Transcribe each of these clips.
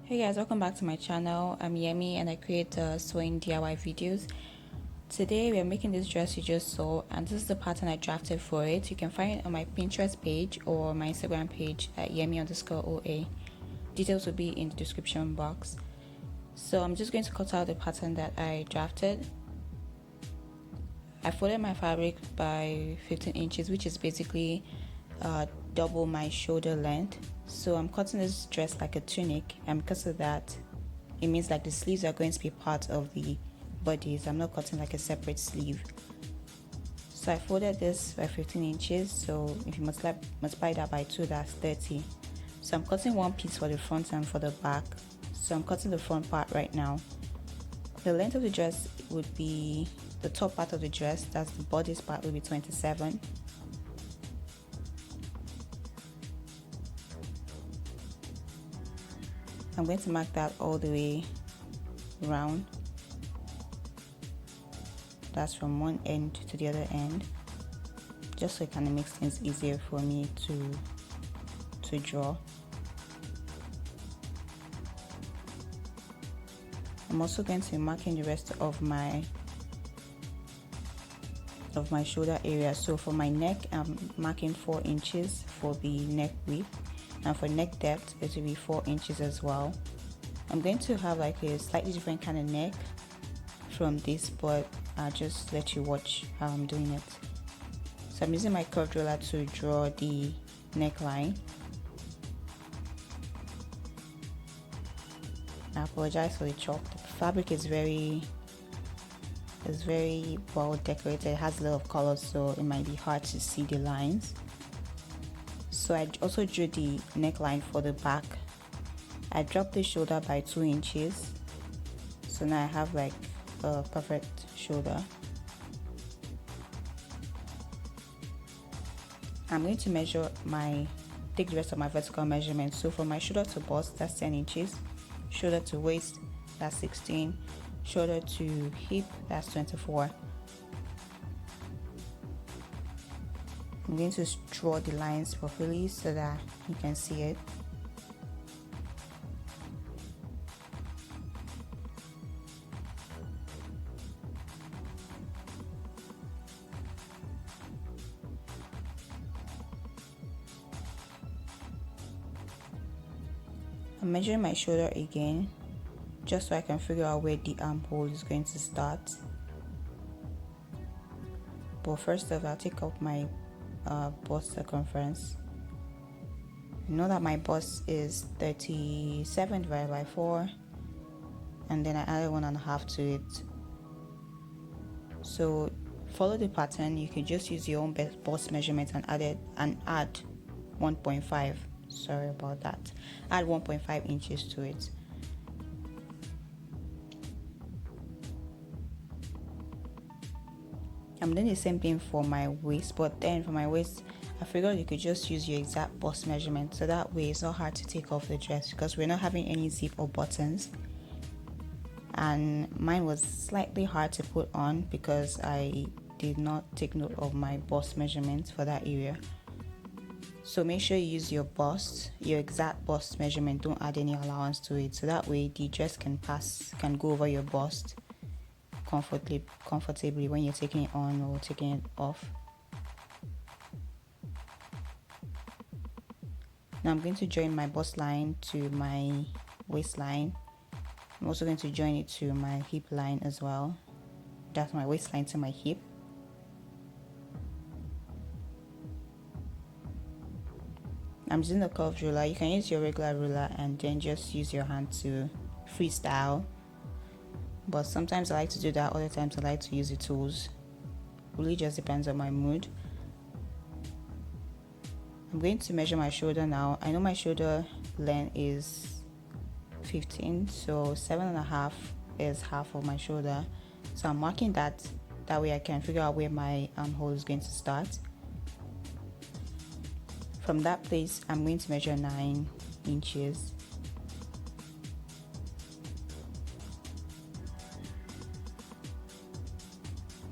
Hey guys, welcome back to my channel. I'm Yemi and I create sewing DIY videos. Today we are making this dress you just saw, and this is the pattern I drafted for it. You can find it on my Pinterest page or my Instagram page at Yemi_OA. Details will be in the description box. So I'm just going to cut out the pattern that I drafted. I folded my fabric by 15 inches, which is basically double my shoulder length. So I'm cutting this dress like a tunic, and because of that, it means like the sleeves are going to be part of the bodies. I'm not cutting like a separate sleeve. So I folded this by 15 inches, so if you multiply that by 2, that's 30. So I'm cutting one piece for the front and for the back. So I'm cutting the front part right now. The length of the dress would be, the top part of the dress, that's the bodice part, will be 27. I'm going to mark that all the way round. That's from one end to the other end, just so it kind of makes things easier for me to draw. I'm also going to be marking the rest of my shoulder area. So for my neck, I'm marking 4 inches for the neck width, and for neck depth it will be 4 inches as well. I'm going to have like a slightly different kind of neck from this, but I'll just let you watch how I'm doing it. So I'm using my curved ruler to draw the neckline. I apologize for the chalk. The fabric is very well decorated. It has a lot of colors, so it might be hard to see the lines. So I also drew the neckline for the back. I dropped the shoulder by 2 inches, so now I have like a perfect shoulder. I'm going to take the rest of my vertical measurement. So from my shoulder to bust, that's 10 inches, shoulder to waist, that's 16, shoulder to hip, that's 24. I'm going to draw the lines properly so that you can see it. I'm measuring my shoulder again, just so I can figure out where the armhole is going to start. But first off, I'll take out my bust circumference. I know that my bust is 37 divided by 4, and then I added 1.5 to it. So follow the pattern. You can just use your own bust measurement and add 1.5. Sorry about that. Add 1.5 inches to it. I'm doing the same thing for my waist, but then for my waist, I figured you could just use your exact bust measurement, so that way it's not hard to take off the dress, because we're not having any zip or buttons. And mine was slightly hard to put on because I did not take note of my bust measurement for that area. So make sure you use your exact bust measurement. Don't add any allowance to it, so that way the dress can go over your bust comfortably when you're taking it on or taking it off. Now I'm going to join my bust line to my waistline. I'm also going to join it to my hip line as well. That's my waistline to my hip. I'm using the curved ruler. You can use your regular ruler and then just use your hand to freestyle. But sometimes I like to do that, other times I like to use the tools. Really just depends on my mood. I'm going to measure my shoulder now. I know my shoulder length is 15, so 7.5 is half of my shoulder. So I'm marking that way I can figure out where my armhole is going to start. From that place, I'm going to measure 9 inches.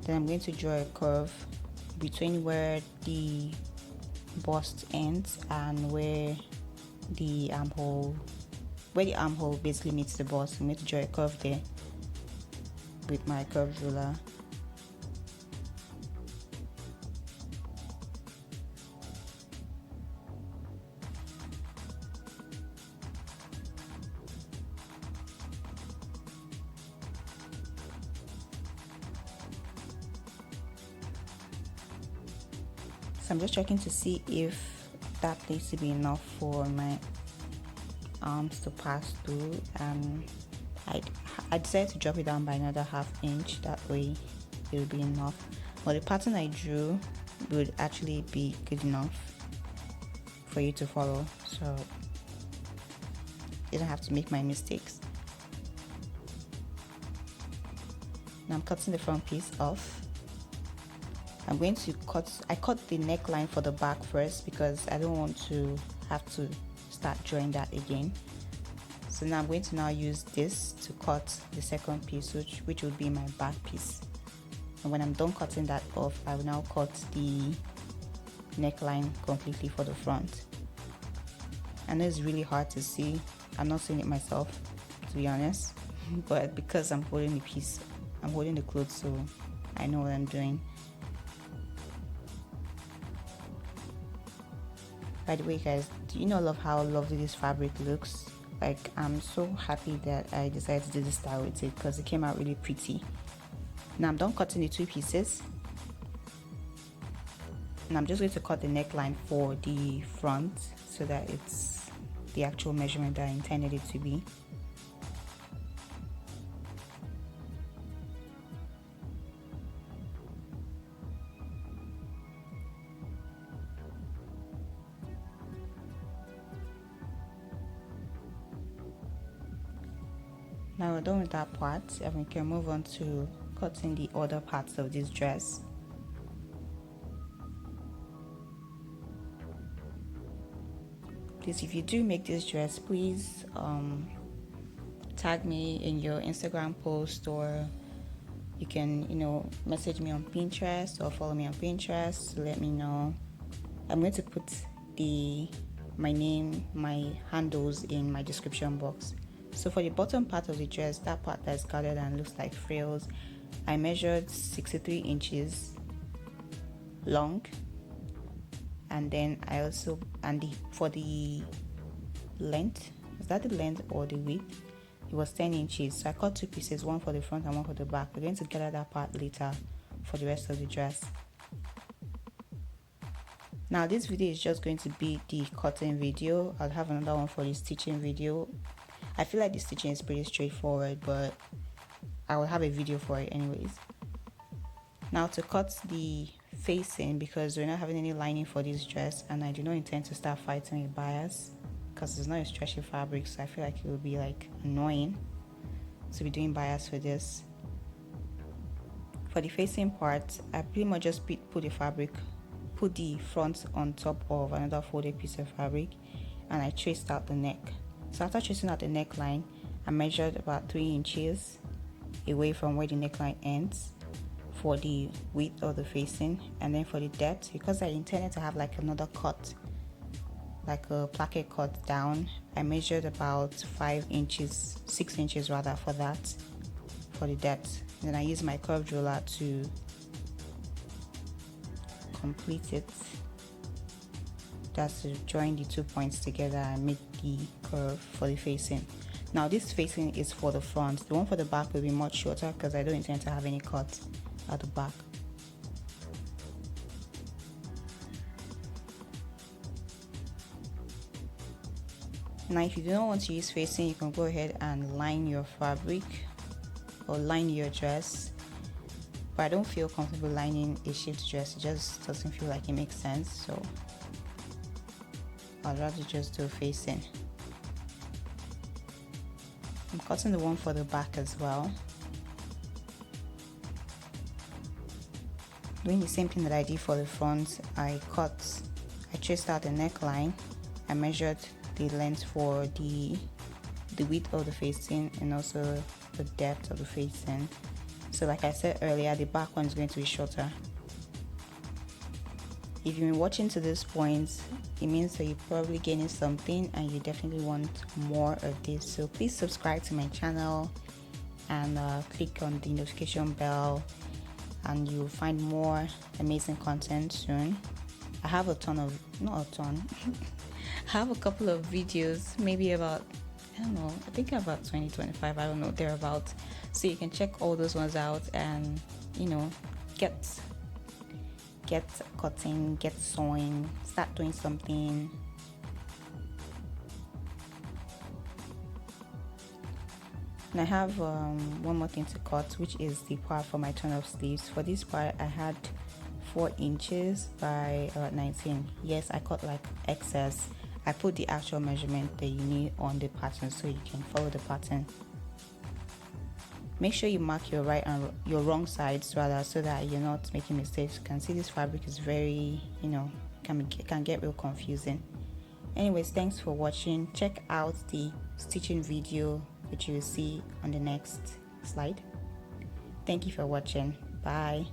Then I'm going to draw a curve between where the bust ends and where the armhole where the armhole basically meets the bust, I'm going to draw a curve there with my curved ruler. So I'm just checking to see if that needs to be enough for my arms to pass through, and I decided to drop it down by another ½ inch. That way it will be enough. But the pattern I drew would actually be good enough for you to follow, so you don't have to make my mistakes. Now I'm cutting the front piece off. I'm going to I cut the neckline for the back first because I don't want to have to start drawing that again. So now I'm going to use this to cut the second piece, which will be my back piece. And when I'm done cutting that off, I will now cut the neckline completely for the front. I know it's really hard to see. I'm not seeing it myself, to be honest, but because I'm holding the piece, I'm holding the clothes, so I know what I'm doing. By the way, guys, do you know how lovely this fabric looks? Like, I'm so happy that I decided to do this style with it because it came out really pretty. Now I'm done cutting the two pieces, and I'm just going to cut the neckline for the front so that it's the actual measurement that I intended it to be. Now we're done with that part, and we can move on to cutting the other parts of this dress. Please, if you do make this dress, please tag me in your Instagram post, or you can, message me on Pinterest or follow me on Pinterest to let me know. I'm going to put my name, my handles in my description box. So for the bottom part of the dress, that part that's colored and looks like frills, I measured 63 inches long, and then I also, for the length, is that the length or the width? It was 10 inches. So I cut two pieces, one for the front and one for the back. We're going to gather that part later for the rest of the dress. Now this video is just going to be the cutting video. I'll have another one for the stitching video. I feel like the stitching is pretty straightforward, but I will have a video for it anyways. Now to cut the facing, because we're not having any lining for this dress, and I do not intend to start fighting with bias because it's not a stretchy fabric, so I feel like it would be like annoying to be doing bias for this. For the facing part, I pretty much just put the front on top of another folded piece of fabric, and I traced out the neck. So after tracing out the neckline, I measured about 3 inches away from where the neckline ends for the width of the facing, and then for the depth, because I intended to have like another cut, like a placket cut down, I measured about 6 inches rather, for that, for the depth. And then I used my curved ruler to complete it. That's to join the 2 points together and make the curve for the facing. Now this facing is for the front. The one for the back will be much shorter because I don't intend to have any cuts at the back. Now if you do not want to use facing, you can go ahead and line your fabric or line your dress, but I don't feel comfortable lining a shaped dress. It just doesn't feel like it makes sense, so I'd rather just do facing. I'm cutting the one for the back as well. Doing the same thing that I did for the front, I traced out the neckline, I measured the length for the width of the facing and also the depth of the facing. So like I said earlier, the back one is going to be shorter. If you've been watching to this point, it means that you're probably getting something and you definitely want more of this. So please subscribe to my channel and click on the notification bell, and you'll find more amazing content soon. I have a ton of, not a ton, I have a couple of videos, maybe about, I don't know, I think about 20, 25, I don't know, thereabout. So you can check all those ones out and, you know, get cutting, get sewing, start doing something. And I have one more thing to cut, which is the part for my turn-up sleeves. For this part, I had 4 inches by about 19. Yes, I cut like excess. I put the actual measurement that you need on the pattern so you can follow the pattern. Make sure you mark your right and your wrong sides rather, so that you're not making mistakes. You can see this fabric is very, you know, can get real confusing. Anyways, thanks for watching. Check out the stitching video, which you will see on the next slide. Thank you for watching. Bye.